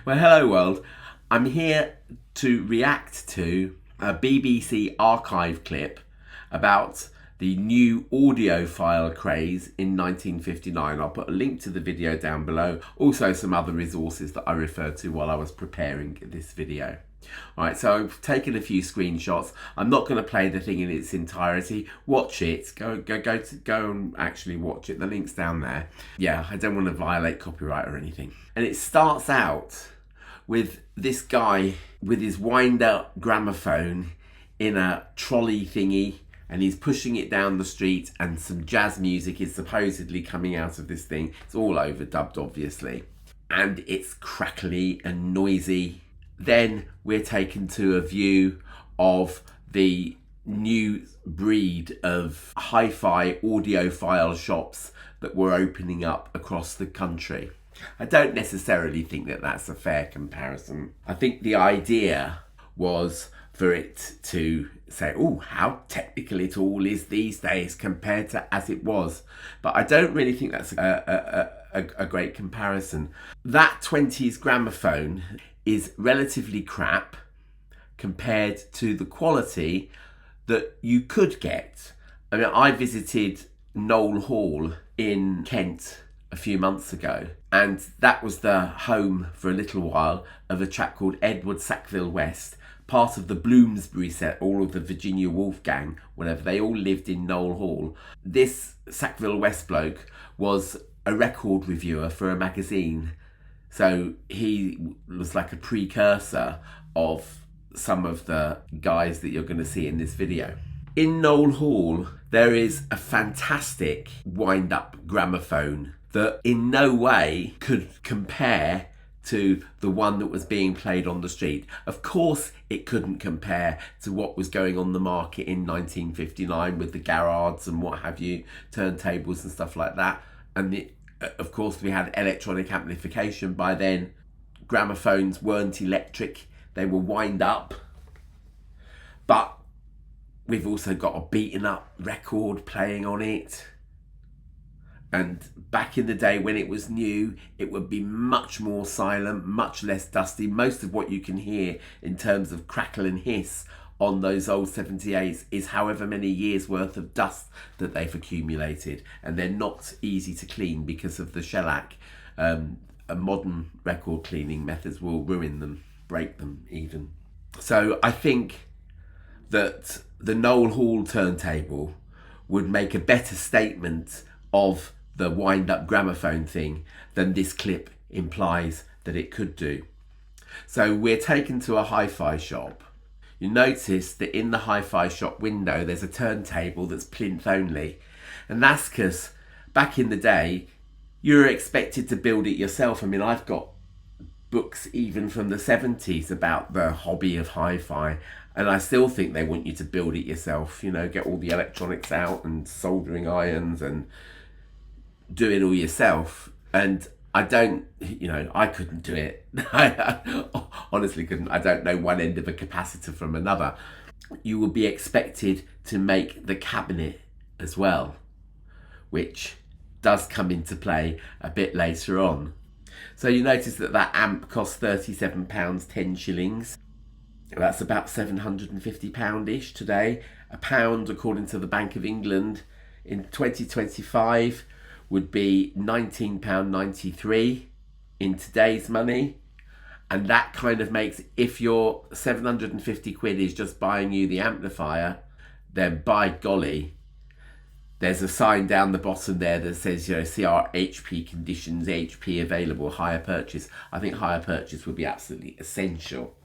Well, hello world. I'm here to react to a BBC archive clip about the new audiophile craze in 1959. I'll put a link to the video down below. Also some other resources that I referred to while I was preparing this video. Alright, so I've taken a few screenshots. I'm not going to play the thing in its entirety. Watch it. Go and actually watch it. The link's down there. Yeah, I don't want to violate copyright or anything. And it starts out with this guy with his wind-up gramophone in a trolley thingy, and he's pushing it down the street, and some jazz music is supposedly coming out of this thing. It's all overdubbed, obviously. And it's crackly and noisy. Then we're taken to a view of the new breed of hi-fi audiophile shops that were opening up across the country. I don't necessarily think that that's a fair comparison. I think the idea was for it to say, oh, how technical it all is these days compared to as it was. But I don't really think that's a great comparison. That 20s gramophone is relatively crap compared to the quality that you could get. I mean, I visited Knowle Hall in Kent a few months ago, and that was the home for a little while of a chap called Edward Sackville West, part of the Bloomsbury set, all of the Virginia Woolf gang, whatever. They all lived in Knowle Hall. This Sackville West bloke was a record reviewer for a magazine. So he was like a precursor of some of the guys that you're going to see in this video. In Knowle Hall, there is a fantastic wind-up gramophone that in no way could compare to the one that was being played on the street. Of course, it couldn't compare to what was going on the market in 1959 with the Garrards and what have you, turntables and stuff like that. And of course, we had electronic amplification by then. Gramophones weren't electric, they were wind up. But we've also got a beaten up record playing on it. And back in the day when it was new, it would be much more silent, much less dusty. Most of what you can hear in terms of crackle and hiss on those old 78s is however many years worth of dust that they've accumulated, and they're not easy to clean because of the shellac. Modern record cleaning methods will ruin them, break them even. So I think that the Knowle Hall turntable would make a better statement of the wind-up gramophone thing than this clip implies that it could do. So we're taken to a hi-fi shop. You notice that in the hi-fi shop window there's a turntable that's plinth only, and that's because back in the day you were expected to build it yourself. I mean, I've got books even from the 70s about the hobby of hi-fi, and I still think they want you to build it yourself, you know, get all the electronics out and soldering irons and do it all yourself. And I don't, you know, I couldn't do it. I honestly couldn't. I don't know one end of a capacitor from another. You would be expected to make the cabinet as well, which does come into play a bit later on. So you notice that that amp costs £37, 10 shillings. That's about £750-ish today. A pound, according to the Bank of England, in 2025 would be £19.93 in today's money. And that kind of makes, if your 750 quid is just buying you the amplifier, then by golly, there's a sign down the bottom there that says, you know, see our HP conditions, HP available, hire purchase. I think hire purchase would be absolutely essential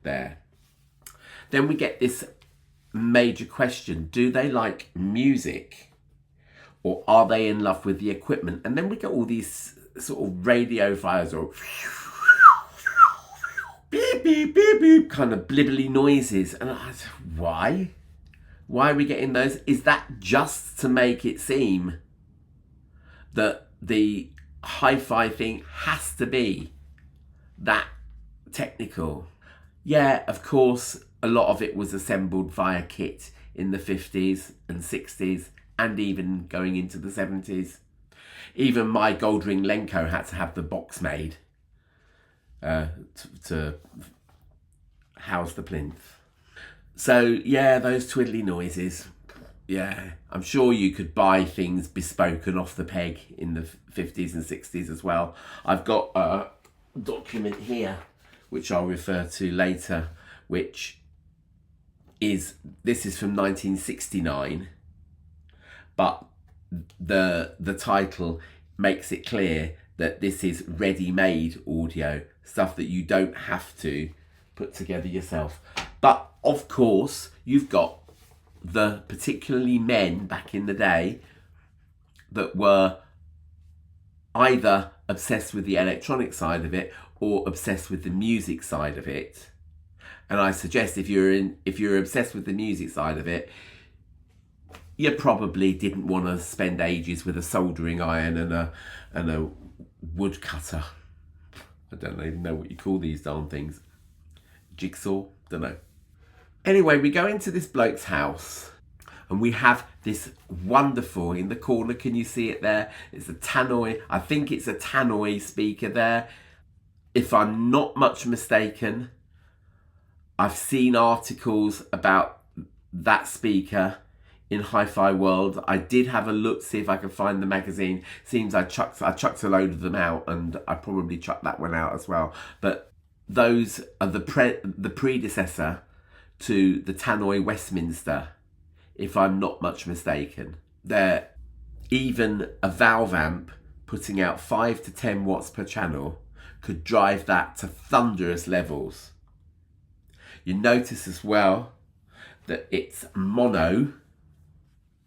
there. Then we get this major question: do they like music? Or are they in love with the equipment? And then we get all these sort of radiophiles or beep, beep, beep, beep, kind of blibbly noises. And why? Why are we getting those? Is that just to make it seem that the hi-fi thing has to be that technical? Yeah, of course, a lot of it was assembled via kit in the 50s and 60s. And even going into the 70s. Even my Goldring Lenko had to have the box made. to house the plinth. So yeah, those twiddly noises. Yeah, I'm sure you could buy things bespoke and off the peg in the 50s and 60s as well. I've got a document here, which I'll refer to later, this is from 1969, but the title makes it clear that this is ready-made audio, stuff that you don't have to put together yourself. But of course, you've got the particularly men back in the day that were either obsessed with the electronic side of it or obsessed with the music side of it. And I suggest if you're obsessed with the music side of it, you probably didn't want to spend ages with a soldering iron and a wood cutter. I don't even know what you call these darn things. Jigsaw? Don't know. Anyway, we go into this bloke's house and we have this wonderful, in the corner, can you see it there? It's a tannoy, I think it's a tannoy speaker there. If I'm not much mistaken, I've seen articles about that speaker in Hi-Fi World. I did have a look, see if I could find the magazine. Seems I chucked a load of them out, and I probably chucked that one out as well. But those are the predecessor to the Tannoy Westminster, if I'm not much mistaken. They're even a valve amp putting out 5 to 10 watts per channel could drive that to thunderous levels. You notice as well that it's mono.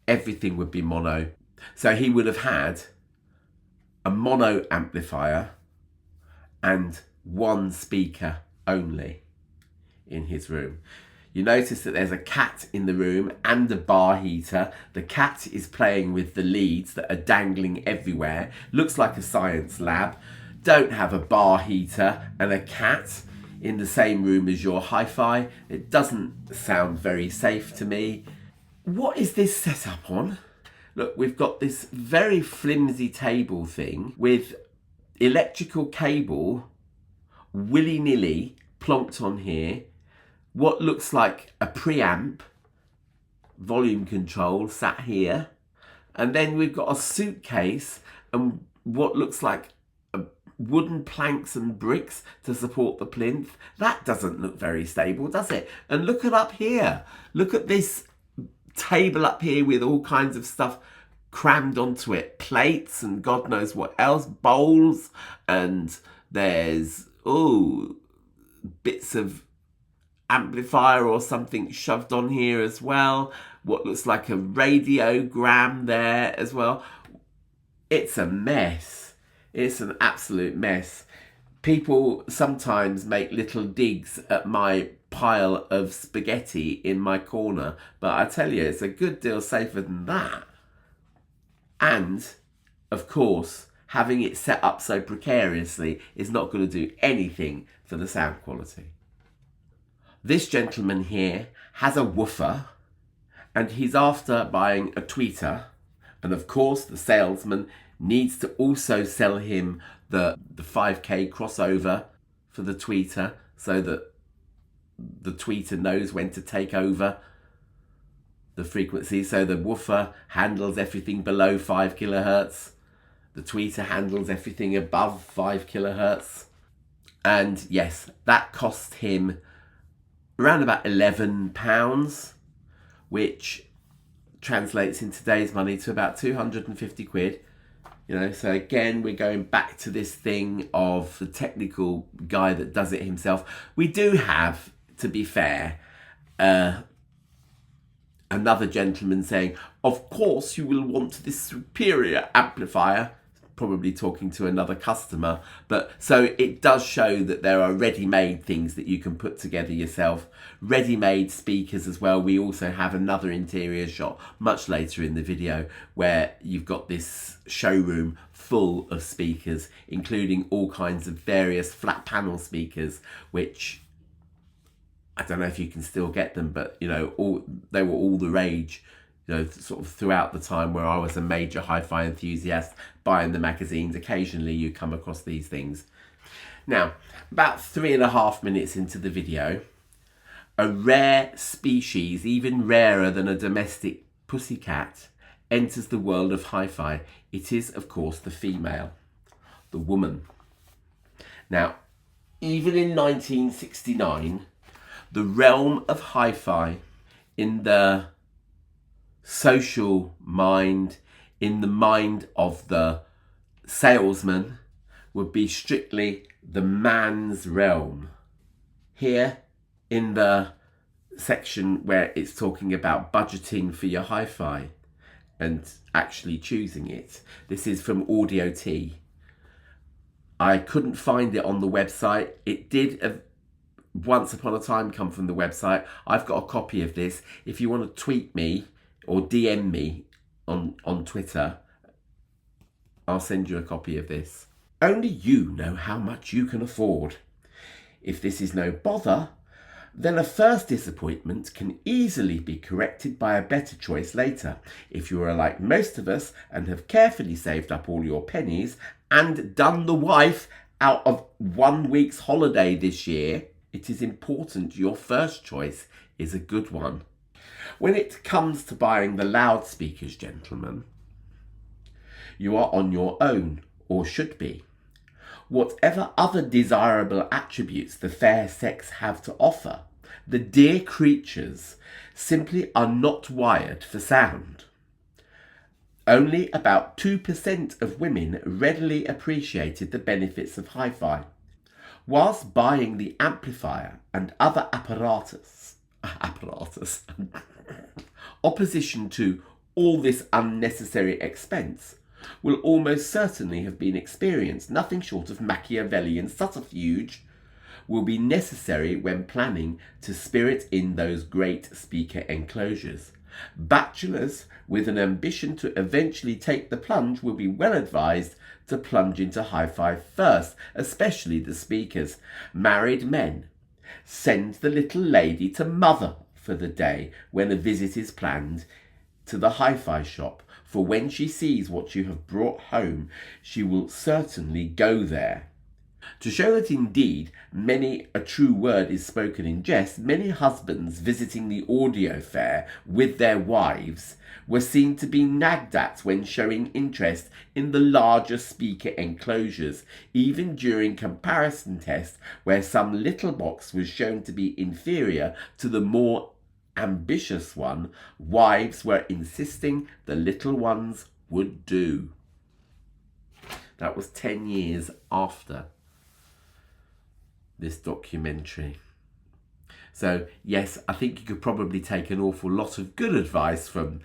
Everything would be mono. So he would have had a mono amplifier and one speaker only in his room. You notice that there's a cat in the room and a bar heater. The cat is playing with the leads that are dangling everywhere. Looks like a science lab. Don't have a bar heater and a cat in the same room as your hi-fi. It doesn't sound very safe to me. What is this set up on? Look, we've got this very flimsy table thing with electrical cable willy-nilly plonked on here. What looks like a preamp, volume control sat here. And then we've got a suitcase and what looks like wooden planks and bricks to support the plinth. That doesn't look very stable, does it? And look at up here. Look at this table up here with all kinds of stuff crammed onto it. Plates and God knows what else. Bowls. And there's, bits of amplifier or something shoved on here as well. What looks like a radiogram there as well. It's a mess. It's an absolute mess. People sometimes make little digs at my pile of spaghetti in my corner, but I tell you, it's a good deal safer than that. And, of course, having it set up so precariously is not going to do anything for the sound quality. This gentleman here has a woofer and he's after buying a tweeter, and of course the salesman needs to also sell him the 5K crossover for the tweeter so that the tweeter knows when to take over the frequency. So the woofer handles everything below 5 kilohertz, the tweeter handles everything above 5 kilohertz. And yes, that cost him around about £11, which translates in today's money to about 250 quid. You know, so again, we're going back to this thing of the technical guy that does it himself. We do have, to be fair, another gentleman saying, of course you will want this superior amplifier, probably talking to another customer. But so it does show that there are ready-made things that you can put together yourself. Ready-made speakers as well. We also have another interior shot much later in the video where you've got this showroom full of speakers, including all kinds of various flat panel speakers, which I don't know if you can still get them, but you know, they were all the rage, you know, sort of throughout the time where I was a major hi-fi enthusiast, buying the magazines. Occasionally you come across these things. Now, about 3.5 minutes into the video, a rare species, even rarer than a domestic pussycat, enters the world of hi-fi. It is, of course, the female, the woman. Now, even in 1969, the realm of hi-fi in the social mind, in the mind of the salesman, would be strictly the man's realm. Here in the section where it's talking about budgeting for your hi-fi and actually choosing it, this is from Audiophile. I couldn't find it on the website. It did once upon a time come from the website. I've got a copy of this. If you want to tweet me or DM me on Twitter, I'll send you a copy of this. Only you know how much you can afford. If this is no bother, then a first disappointment can easily be corrected by a better choice later. If you are like most of us and have carefully saved up all your pennies and done the wife out of 1 week's holiday this year, it is important your first choice is a good one. When it comes to buying the loudspeakers, gentlemen, you are on your own, or should be. Whatever other desirable attributes the fair sex have to offer, the dear creatures simply are not wired for sound. Only about 2% of women readily appreciated the benefits of hi-fi. Whilst buying the amplifier and other apparatus, opposition to all this unnecessary expense will almost certainly have been experienced. Nothing short of Machiavellian subterfuge will be necessary when planning to spirit in those great speaker enclosures. Bachelors with an ambition to eventually take the plunge will be well advised to plunge into hi-fi first, especially the speakers. Married men, send the little lady to mother for the day when a visit is planned to the hi-fi shop, for when she sees what you have brought home, she will certainly go there. To show that indeed many a true word is spoken in jest, many husbands visiting the audio fair with their wives were seen to be nagged at when showing interest in the larger speaker enclosures, even during comparison tests where some little box was shown to be inferior to the more ambitious one. Wives were insisting the little ones would do. That was 10 years after this documentary. So yes, I think you could probably take an awful lot of good advice from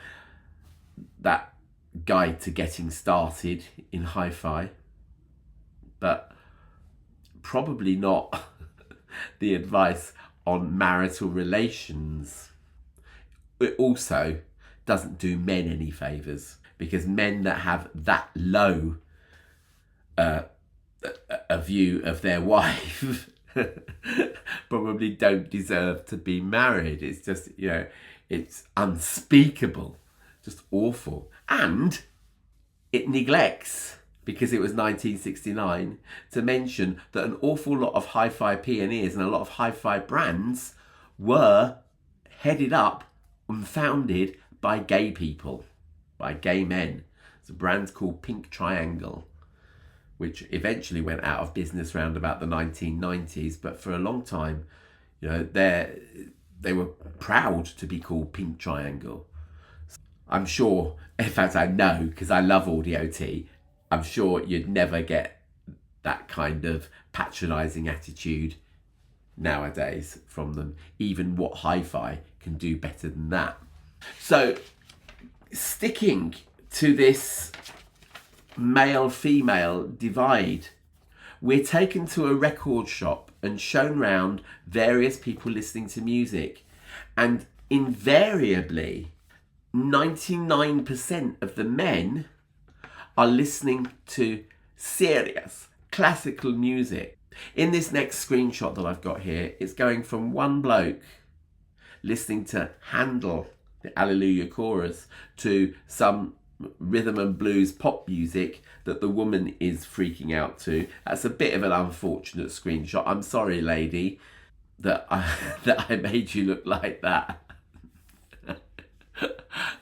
that guide to getting started in hi-fi, but probably not the advice on marital relations. It also doesn't do men any favours, because men that have that low a view of their wife probably don't deserve to be married. It's just, it's unspeakable, just awful. And it neglects, because it was 1969, to mention that an awful lot of hi-fi pioneers and a lot of hi-fi brands were headed up and founded by gay people, by gay men. It's a brand called Pink Triangle, which eventually went out of business around about the 1990s, but for a long time, they were proud to be called Pink Triangle. I'm sure, in fact I know, because I love Audio T, I'm sure you'd never get that kind of patronising attitude nowadays from them. Even What Hi-Fi can do better than that. So, sticking to this male-female divide, we're taken to a record shop and shown round various people listening to music, and invariably 99% of the men are listening to serious classical music. In this next screenshot that I've got here, it's going from one bloke listening to Handel, the Alleluia chorus, to some rhythm and blues pop music that the woman is freaking out to. That's a bit of an unfortunate screenshot. I'm sorry, lady, that I that I made you look like that.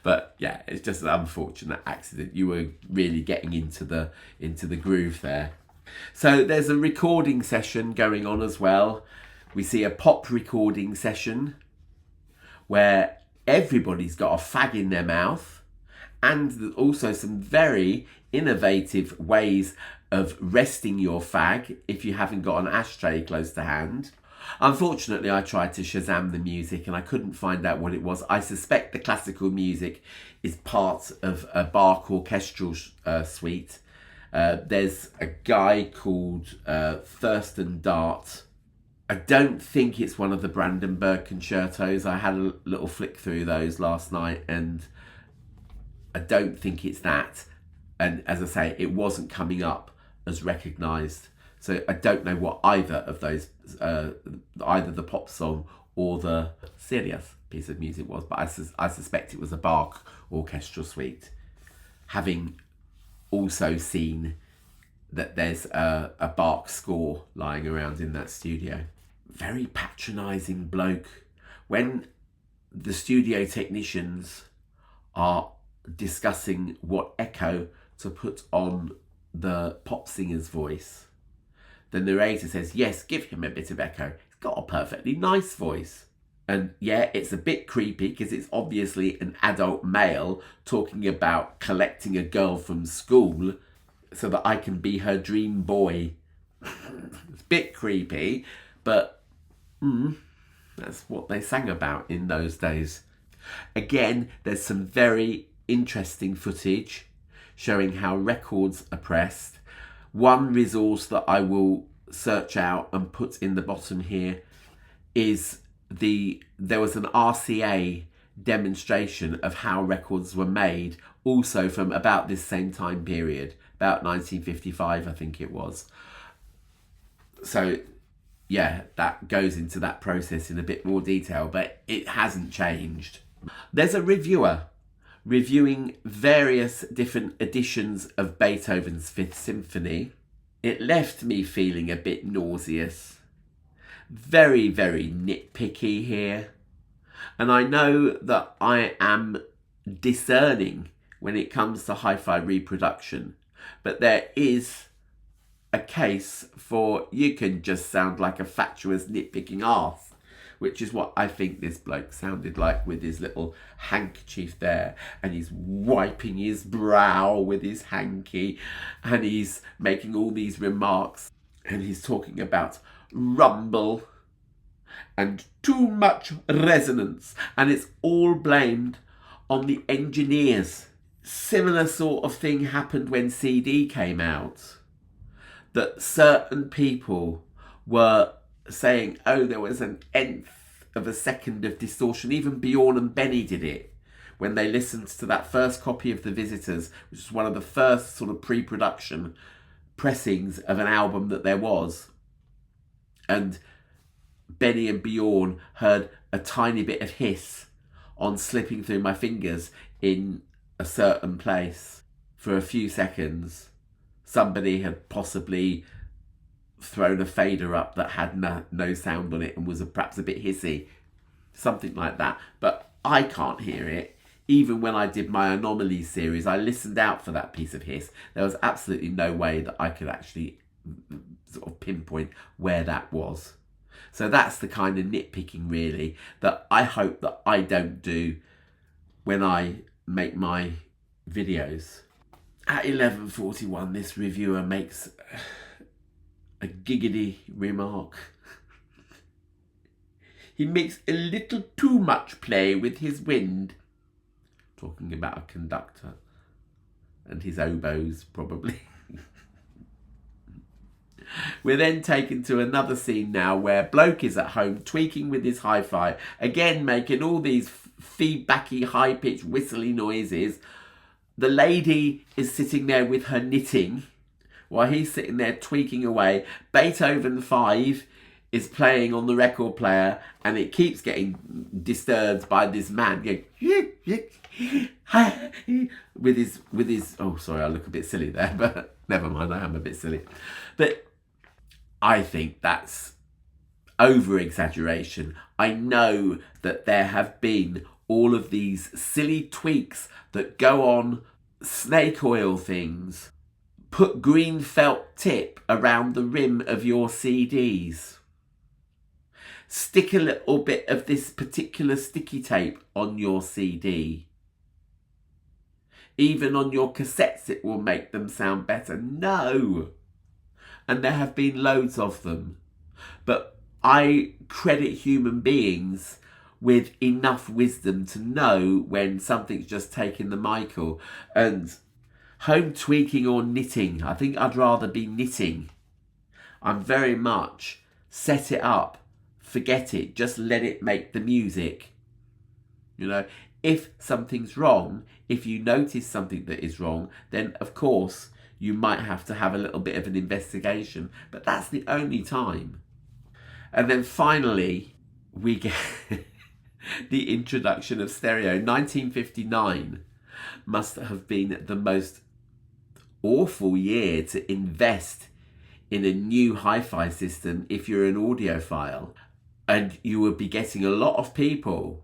But yeah, it's just an unfortunate accident. You were really getting into the groove there. So there's a recording session going on as well. We see a pop recording session where everybody's got a fag in their mouth, and also some very innovative ways of resting your fag if you haven't got an ashtray close to hand. Unfortunately, I tried to Shazam the music and I couldn't find out what it was. I suspect the classical music is part of a Bach orchestral suite. There's a guy called Thurston Dart. I don't think it's one of the Brandenburg concertos. I had a little flick through those last night and I don't think it's that. And as I say, it wasn't coming up as recognised. So I don't know what either of those, either the pop song or the serious piece of music was, but I suspect it was a Bach orchestral suite. Having also seen that there's a Bach score lying around in that studio. Very patronising bloke. When the studio technicians are discussing what echo to put on the pop singer's voice, the narrator says, yes, give him a bit of echo. He's got a perfectly nice voice. And yeah, it's a bit creepy because it's obviously an adult male talking about collecting a girl from school so that I can be her dream boy. It's a bit creepy, but that's what they sang about in those days. Again, there's some very interesting footage showing how records are pressed. One resource that I will search out and put in the bottom here is there was an RCA demonstration of how records were made, also from about this same time period, about 1955 I think it was. So yeah, that goes into that process in a bit more detail, but it hasn't changed. There's a reviewer reviewing various different editions of Beethoven's Fifth Symphony. It left me feeling a bit nauseous. Very, very nitpicky here. And I know that I am discerning when it comes to hi-fi reproduction, but there is a case for you can just sound like a fatuous nitpicking arse, which is what I think this bloke sounded like with his little handkerchief there, and he's wiping his brow with his hanky, and he's making all these remarks, and he's talking about rumble and too much resonance, and it's all blamed on the engineers. Similar sort of thing happened when CD came out, that certain people were saying, oh, there was an nth of a second of distortion. Even Bjorn and Benny did it when they listened to that first copy of The Visitors, which was one of the first sort of pre-production pressings of an album that there was. And Benny and Bjorn heard a tiny bit of hiss on Slipping Through My Fingers in a certain place for a few seconds. Somebody had possibly thrown a fader up that had no sound on it and was perhaps a bit hissy, something like that. But I can't hear it. Even when I did my Anomalies series, I listened out for that piece of hiss. There was absolutely no way that I could actually sort of pinpoint where that was. So that's the kind of nitpicking really that I hope that I don't do when I make my videos. At 11:41, this reviewer makes a giggity remark. He makes a little too much play with his wind. Talking about a conductor and his oboes, probably. We're then taken to another scene now where bloke is at home tweaking with his hi-fi, again making all these feedbacky, high-pitched, whistly noises. The lady is sitting there with her knitting while he's sitting there tweaking away. Beethoven 5 is playing on the record player and it keeps getting disturbed by this man going, with his oh sorry, I look a bit silly there, but never mind, I am a bit silly. But I think that's over exaggeration. I know that there have been all of these silly tweaks that go on snake oil things. Put green felt tip around the rim of your CDs. Stick a little bit of this particular sticky tape on your CD. Even on your cassettes it will make them sound better. No! And there have been loads of them. But I credit human beings with enough wisdom to know when something's just taken the Michael. And home tweaking or knitting, I think I'd rather be knitting. I'm very much set it up, forget it, just let it make the music. You know, if something's wrong, if you notice something that is wrong, then of course you might have to have a little bit of an investigation, but that's the only time. And then finally, we get the introduction of stereo. 1959 must have been the most awful year to invest in a new hi-fi system if you're an audiophile. And you would be getting a lot of people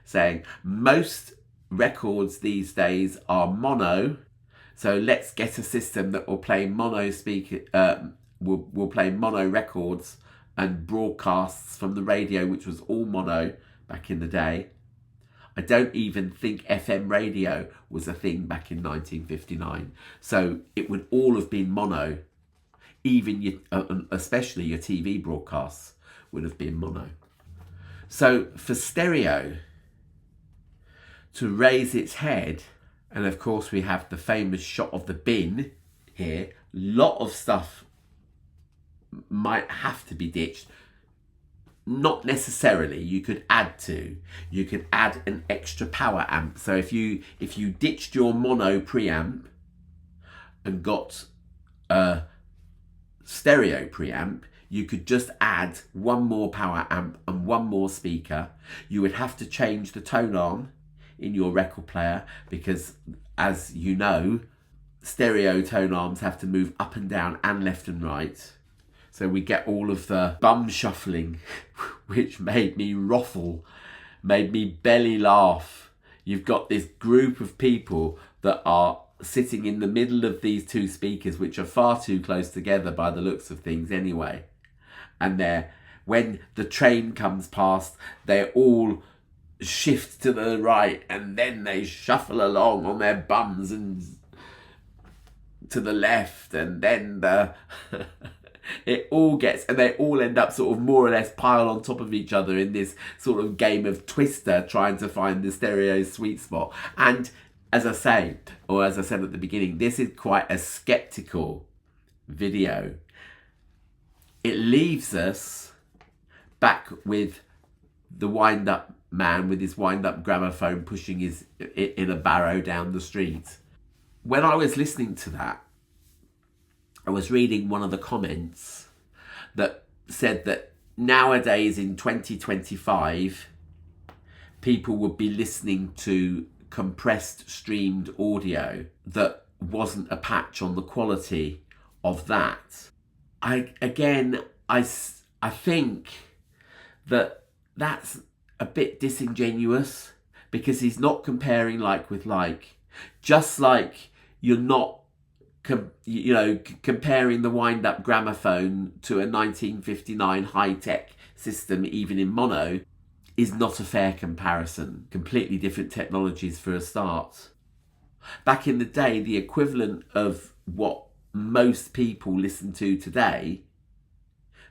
saying most records these days are mono, so let's get a system that will play mono will play mono records and broadcasts from the radio, which was all mono back in the day. I don't even think FM radio was a thing back in 1959. So it would all have been mono. Even especially your TV broadcasts would have been mono. So for stereo to raise its head, and of course we have the famous shot of the bin here, lot of stuff might have to be ditched. Not necessarily. You could add an extra power amp. So if you ditched your mono preamp and got a stereo preamp, you could just add one more power amp and one more speaker. You would have to change the tone arm in your record player because, as you know, stereo tone arms have to move up and down and left and right. So we get all of the bum shuffling, which made me ruffle, made me belly laugh. You've got this group of people that are sitting in the middle of these two speakers, which are far too close together by the looks of things anyway. And when the train comes past, they all shift to the right and then they shuffle along on their bums and to the left, and then it all gets, and they all end up sort of more or less piled on top of each other in this sort of game of Twister, trying to find the stereo sweet spot. And as I said at the beginning, this is quite a skeptical video. It leaves us back with the wind-up man with his wind-up gramophone pushing his in a barrow down the street. When I was listening to that, I was reading one of the comments that said that nowadays in 2025, people would be listening to compressed streamed audio that wasn't a patch on the quality of that. I think that that's a bit disingenuous because he's not comparing like with like. Just like you're not comparing the wind-up gramophone to a 1959 high-tech system, even in mono, is not a fair comparison. Completely different technologies for a start. Back in the day, the equivalent of what most people listen to today,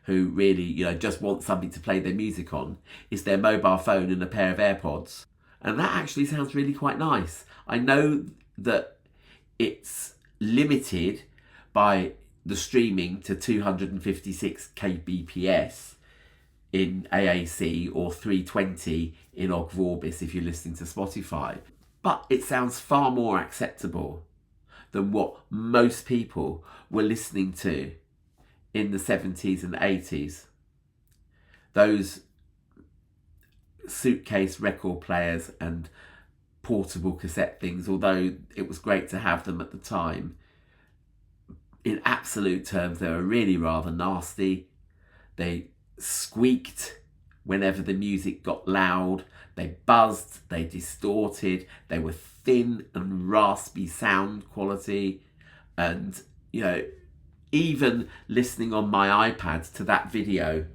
who really, just want something to play their music on, is their mobile phone and a pair of AirPods. And that actually sounds really quite nice. I know that it's limited by the streaming to 256 kbps in AAC or 320 in Ogg Vorbis if you're listening to Spotify. But it sounds far more acceptable than what most people were listening to in the 70s and 80s. Those suitcase record players and portable cassette things, although it was great to have them at the time. In absolute terms, they were really rather nasty. They squeaked whenever the music got loud. They buzzed, they distorted, they were thin and raspy sound quality. And, you know, even listening on my iPad to that video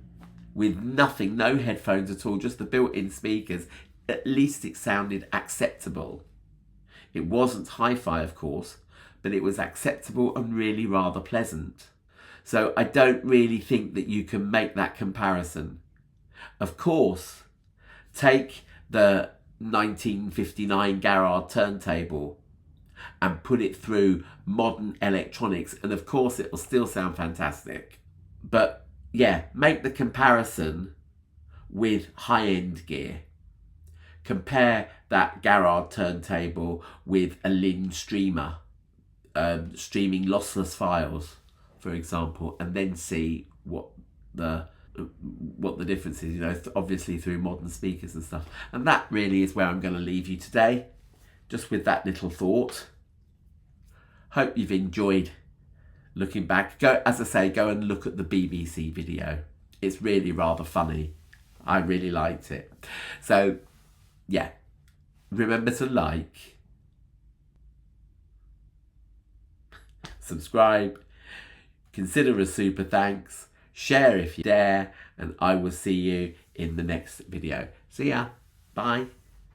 with nothing, no headphones at all, just the built-in speakers, at least it sounded acceptable. It wasn't hi-fi, of course, but it was acceptable and really rather pleasant. So I don't really think that you can make that comparison. Of course, take the 1959 Garrard turntable and put it through modern electronics, and of course it will still sound fantastic. But yeah, make the comparison with high-end gear. Compare that Garrard turntable with a Lin streamer, streaming lossless files, for example, and then see what the difference is, you know, obviously through modern speakers and stuff. And that really is where I'm going to leave you today, just with that little thought. Hope you've enjoyed looking back. Go, as I say, go and look at the BBC video. It's really rather funny. I really liked it. So yeah, remember to like, subscribe, consider a super thanks, share if you dare, and I will see you in the next video. See ya. Bye.